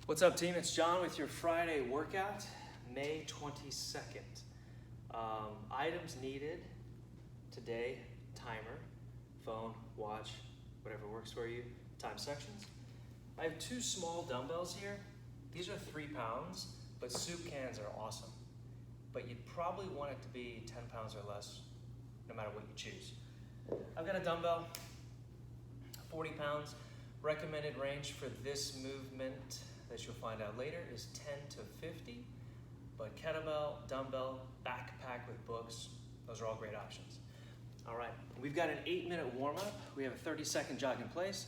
What's up, team? It's John with your Friday workout, May 22nd. Items needed today: timer, phone, watch, whatever works for you, time sections. I have two small dumbbells here. These are 3 pounds, but soup cans are awesome. But you'd probably want it to be 10 pounds or less, no matter what you choose. I've got a dumbbell, 40 pounds. Recommended range for this movement, that you'll find out later, is 10 to 50. But kettlebell, dumbbell, backpack with books, those are all great options. All right, we've got an 8-minute warm-up. We have a 30-second jog in place.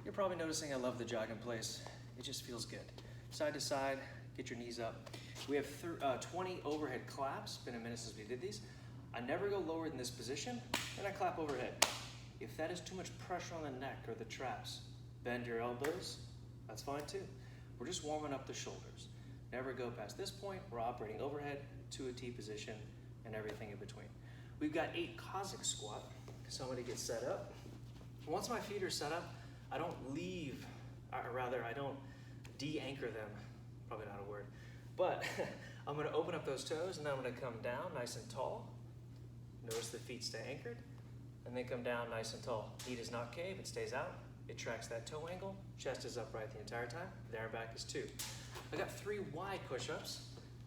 You're probably noticing I love the jog in place. It just feels good. Side to side, get your knees up. We have 20 overhead claps. Been a minute since we did these. I never go lower than this position, and I clap overhead. If that is too much pressure on the neck or the traps, bend your elbows, that's fine too. We're just warming up the shoulders. Never go past this point. We're operating overhead to a T position and everything in between. We've got 8 Cossack squat, so I'm gonna get set up. Once my feet are set up, I don't leave, or rather I don't de-anchor them, probably not a word, but I'm gonna open up those toes and then I'm gonna come down nice and tall. Notice the feet stay anchored, and then come down nice and tall. Knee does not cave, it stays out. It tracks that toe angle. Chest is upright the entire time. There and back is 2. I got 3 wide push-ups.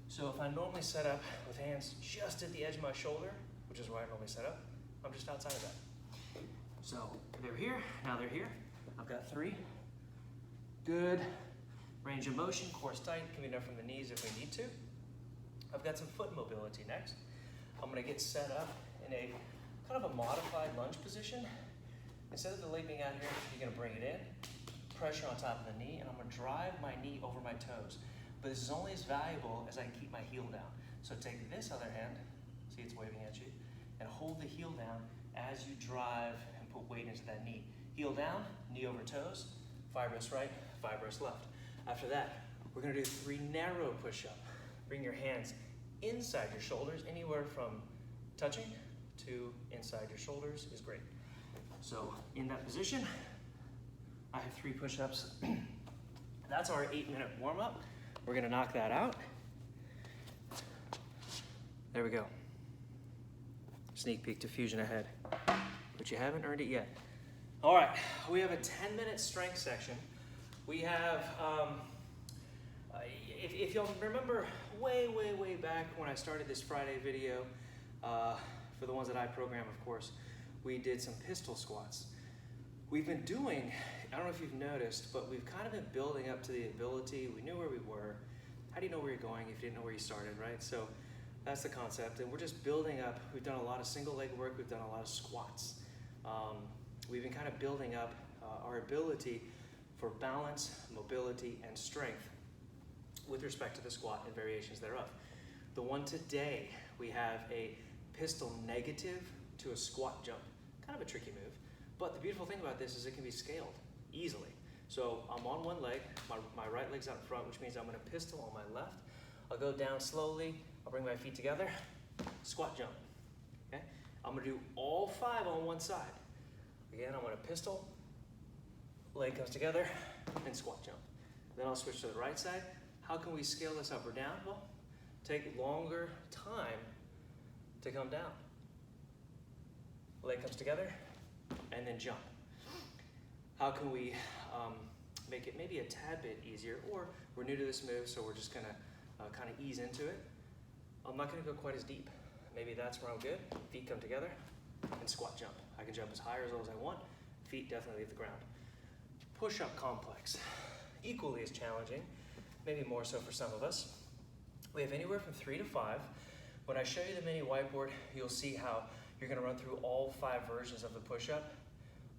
So if I normally set up with hands just at the edge of my shoulder, which is where I normally set up, I'm just outside of that. So they're here, now they're here. I've got 3. Good range of motion, core's tight, can be done from the knees if we need to. I've got some foot mobility next. I'm gonna get set up in a kind of a modified lunge position. Instead of the leg being out here, you're gonna bring it in, pressure on top of the knee, and I'm gonna drive my knee over my toes. But this is only as valuable as I can keep my heel down. So take this other hand, see it's waving at you, and hold the heel down as you drive and put weight into that knee. Heel down, knee over toes, fibrous right, fibrous left. After that, we're gonna do 3 narrow push-up. Bring your hands inside your shoulders, anywhere from touching to inside your shoulders is great. So in that position, I have 3 push-ups. That's our 8-minute warm-up. We're gonna knock that out. There we go. Sneak peek to Fusion ahead, but you haven't earned it yet. All right, we have a 10-minute strength section. We have, if you'll remember way back when I started this Friday video, for the ones that I program, of course, we did some pistol squats. We've been doing, I don't know if you've noticed, but we've kind of been building up to the ability. We knew where we were. How do you know where you're going if you didn't know where you started, right? So that's the concept, and we're just building up. We've done a lot of single leg work. We've done a lot of squats. We've been kind of building up our ability for balance, mobility, and strength with respect to the squat and variations thereof. The one today, we have a pistol negative to a squat jump. Kind of a tricky move, but the beautiful thing about this is it can be scaled easily. So I'm on one leg, my right leg's out front, which means I'm gonna pistol on my left. I'll go down slowly, I'll bring my feet together, squat jump, okay? I'm gonna do all 5 on one side. Again, I'm gonna pistol, leg comes together, and squat jump. Then I'll switch to the right side. How can we scale this up or down? Well, take longer time to come down. Leg comes together, and then jump. How can we make it maybe a tad bit easier? Or we're new to this move, so we're just gonna kind of ease into it. I'm not gonna go quite as deep. Maybe that's where I'm good. Feet come together, and squat jump. I can jump as high or as low as I want. Feet definitely leave the ground. Push-up complex, equally as challenging, maybe more so for some of us. We have anywhere from 3 to 5. When I show you the mini whiteboard, you'll see how you're gonna run through all 5 versions of the push-up,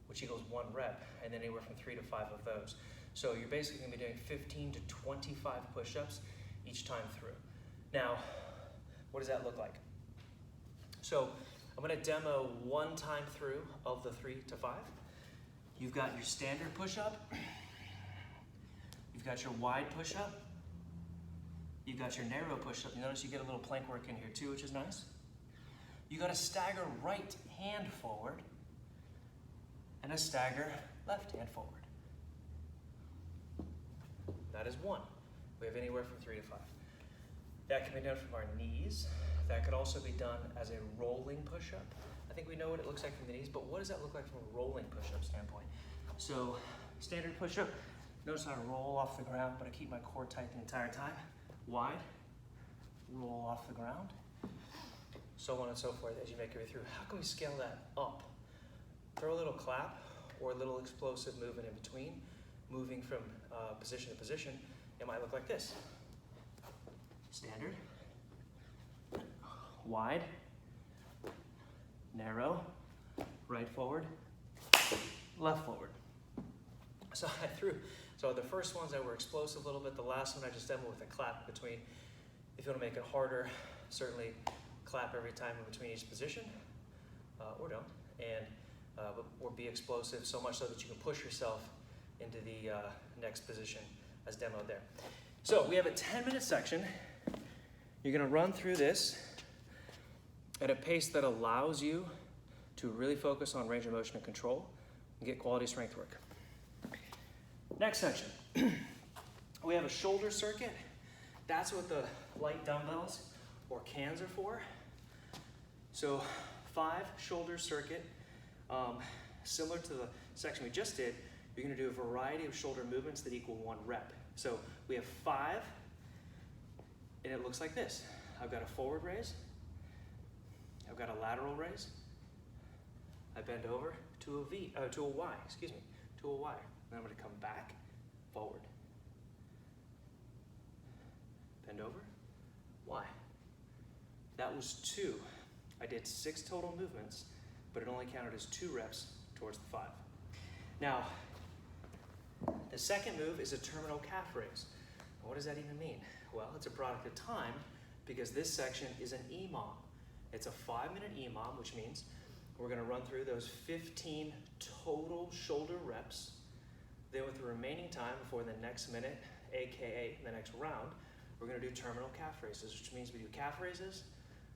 which equals 1 rep, and then anywhere from 3 to 5 of those. So you're basically gonna be doing 15 to 25 push-ups each time through. Now, what does that look like? So I'm gonna demo 1 time through of the 3 to 5. You've got your standard push-up, you've got your wide push-up, you've got your narrow push-up. You notice you get a little plank work in here too, which is nice. You got to stagger right hand forward and a stagger left hand forward. That is 1. We have anywhere from 3 to 5. That can be done from our knees. That could also be done as a rolling push-up. I think we know what it looks like from the knees, but what does that look like from a rolling push-up standpoint? So, standard push-up, notice I roll off the ground, but I keep my core tight the entire time. Wide, roll off the ground, so on and so forth as you make your way through. How can we scale that up? Throw a little clap or a little explosive movement in between, moving from position to position. It might look like this. Standard, wide, narrow, right forward, left forward. So the first ones that were explosive a little bit, the last one I just demoed with a clap between. If you want to make it harder, certainly clap every time in between each position, or don't, or be explosive so much so that you can push yourself into the next position as demoed there. So we have a 10-minute section. You're going to run through this at a pace that allows you to really focus on range of motion and control and get quality strength work. Next section, we have a shoulder circuit. That's what the light dumbbells or cans are for. So 5 shoulder circuit, similar to the section we just did. You're going to do a variety of shoulder movements that equal 1 rep. So we have 5, and it looks like this. I've got a forward raise. I've got a lateral raise. I bend over to a Y, to a Y. Then I'm going to come back, forward. Bend over, Y. That was 2. I did 6 total movements, but it only counted as 2 reps towards the 5. Now, the second move is a terminal calf raise. What does that even mean? Well, it's a product of time because this section is an EMOM. It's a 5-minute EMOM, which means we're going to run through those 15 total shoulder reps. Then with the remaining time before the next minute, aka the next round, we're going to do terminal calf raises, which means we do calf raises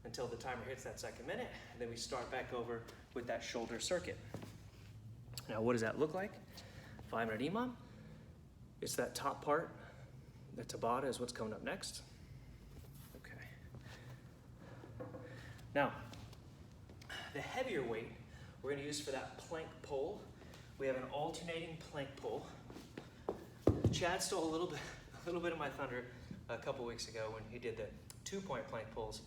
until the timer hits that second minute, and then we start back over with that shoulder circuit. Now, what does that look like? 5-minute EMOM. It's that top part. The Tabata is what's coming up next. Okay. Now, the heavier weight we're going to use for that plank pull. We have an alternating plank pull. Chad stole a little bit of my thunder a couple weeks ago when he did the 2-point plank pulls.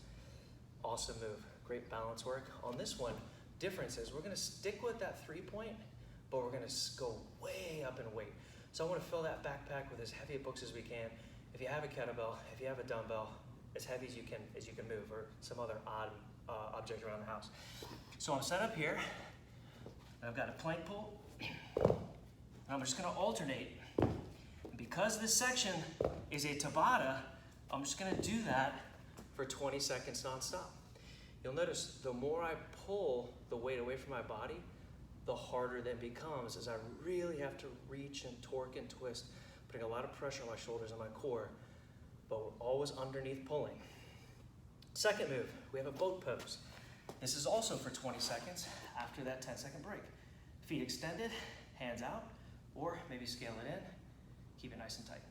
Awesome move, great balance work. On this one, difference is we're going to stick with that 3-point, but we're going to go way up in weight. So I want to fill that backpack with as heavy books as we can. If you have a kettlebell, if you have a dumbbell, as heavy as you can move, or some other odd object around the house. So I'm set up here. I've got a plank pull. I'm just going to alternate. Because this section is a Tabata, I'm just going to do that for 20 seconds nonstop. You'll notice the more I pull the weight away from my body, the harder that becomes as I really have to reach and torque and twist, putting a lot of pressure on my shoulders and my core, but we're always underneath pulling. Second move, we have a boat pose. This is also for 20 seconds after that 10-second break. Feet extended, hands out, or maybe scale it in. Keep it nice and tight.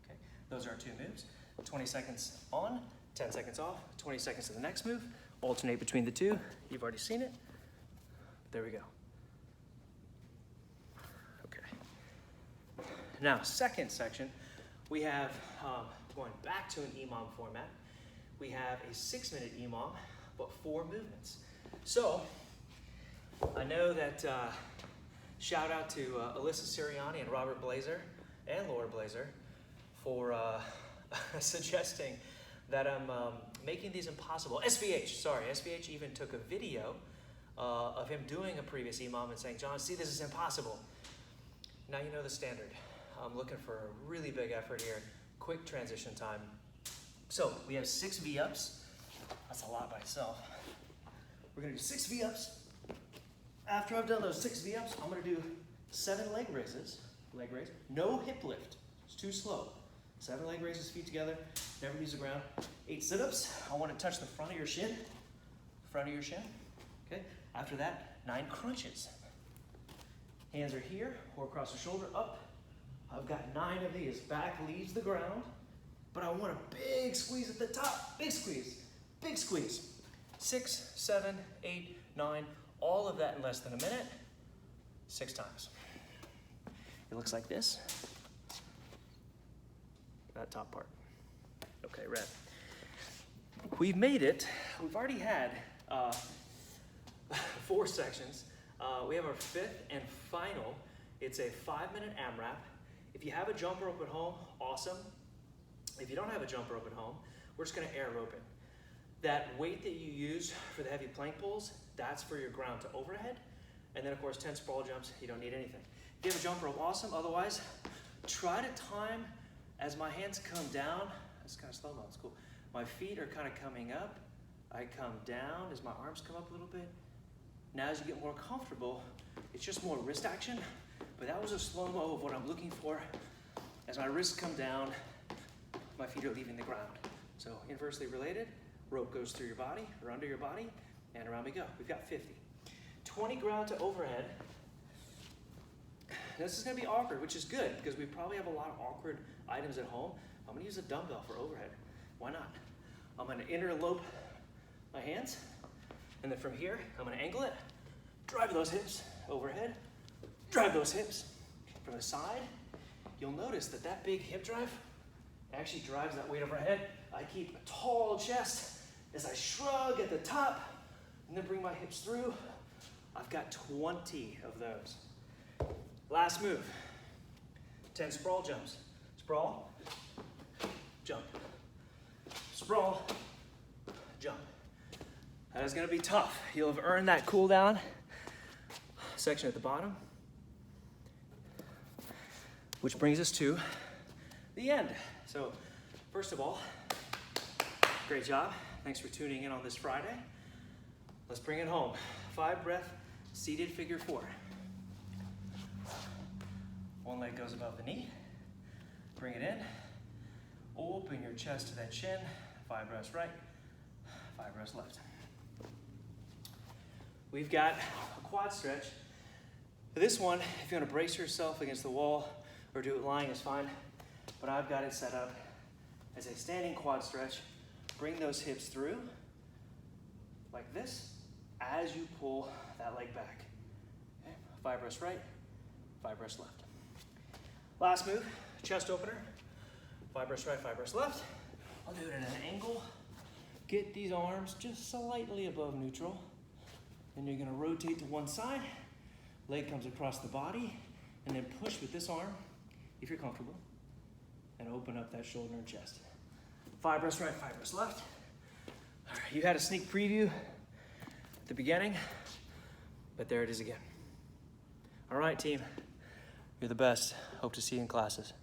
Okay, those are our 2 moves. 20 seconds on, 10 seconds off, 20 seconds to the next move. Alternate between the 2. You've already seen it. There we go. Okay. Now, second section, we have, going back to an EMOM format, we have a 6-minute EMOM, but 4 movements. So, I know that, shout out to Alyssa Sirianni and Robert Blazer and Laura Blazer for suggesting that I'm making these impossible. SVH even took a video of him doing a previous EMOM and saying, John, see, this is impossible. Now you know the standard. I'm looking for a really big effort here, quick transition time. So we have 6 V-ups. That's a lot by itself. We're gonna do 6 V-ups. After I've done those 6 V-ups, I'm gonna do 7 leg raises. Leg raise, no hip lift, it's too slow. 7 leg raises, feet together, never leaves the ground. 8 sit-ups, I want to touch the front of your shin. Okay? After that, 9 crunches. Hands are here, or across the shoulder, up, I've got 9 of these. Back leaves the ground, but I want a big squeeze at the top. Big squeeze, big squeeze. 6, 7, 8, 9, all of that in less than a minute, 6 times. It looks like this. That top part. Okay, red. We've made it. We've already had 4 sections. We have our 5th and final. It's a 5-minute AMRAP. If you have a jump rope at home, awesome. If you don't have a jump rope at home, we're just gonna air rope it. That weight that you use for the heavy plank pulls, that's for your ground to overhead. And then of course, 10 sprawl jumps, you don't need anything. If you have a jump rope, awesome. Otherwise, try to time as my hands come down. It's kind of slow-mo, it's cool. My feet are kind of coming up. I come down as my arms come up a little bit. Now as you get more comfortable, it's just more wrist action, but that was a slow-mo of what I'm looking for. As my wrists come down, my feet are leaving the ground. So inversely related, rope goes through your body or under your body, and around we go. We've got 50. 20 ground to overhead. This is gonna be awkward, which is good because we probably have a lot of awkward items at home. I'm gonna use a dumbbell for overhead. Why not? I'm gonna interlope my hands, and then from here, I'm gonna angle it, drive those hips overhead, drive those hips from the side. You'll notice that that big hip drive actually drives that weight overhead. I keep a tall chest as I shrug at the top and then bring my hips through. I've got 20 of those. Last move, 10 sprawl jumps. Sprawl, jump. Sprawl, jump. That is gonna be tough. You'll have earned that cool down section at the bottom, which brings us to the end. So first of all, great job. Thanks for tuning in on this Friday. Let's bring it home. 5 breath, seated figure 4. One leg goes above the knee. Bring it in. Open your chest to that chin. 5 breaths right, 5 breaths left. We've got a quad stretch. For this one, if you want to brace yourself against the wall or do it lying is fine, but I've got it set up as a standing quad stretch. Bring those hips through like this as you pull that leg back. Okay? 5 breaths right, 5 breaths left. Last move, chest opener. 5 breaths right, 5 breaths left. I'll do it at an angle. Get these arms just slightly above neutral. Then you're gonna rotate to one side. Leg comes across the body, and then push with this arm, if you're comfortable, and open up that shoulder and chest. 5 breaths right, 5 breaths left. All right, you had a sneak preview at the beginning, but there it is again. All right, team, you're the best. Hope to see you in classes.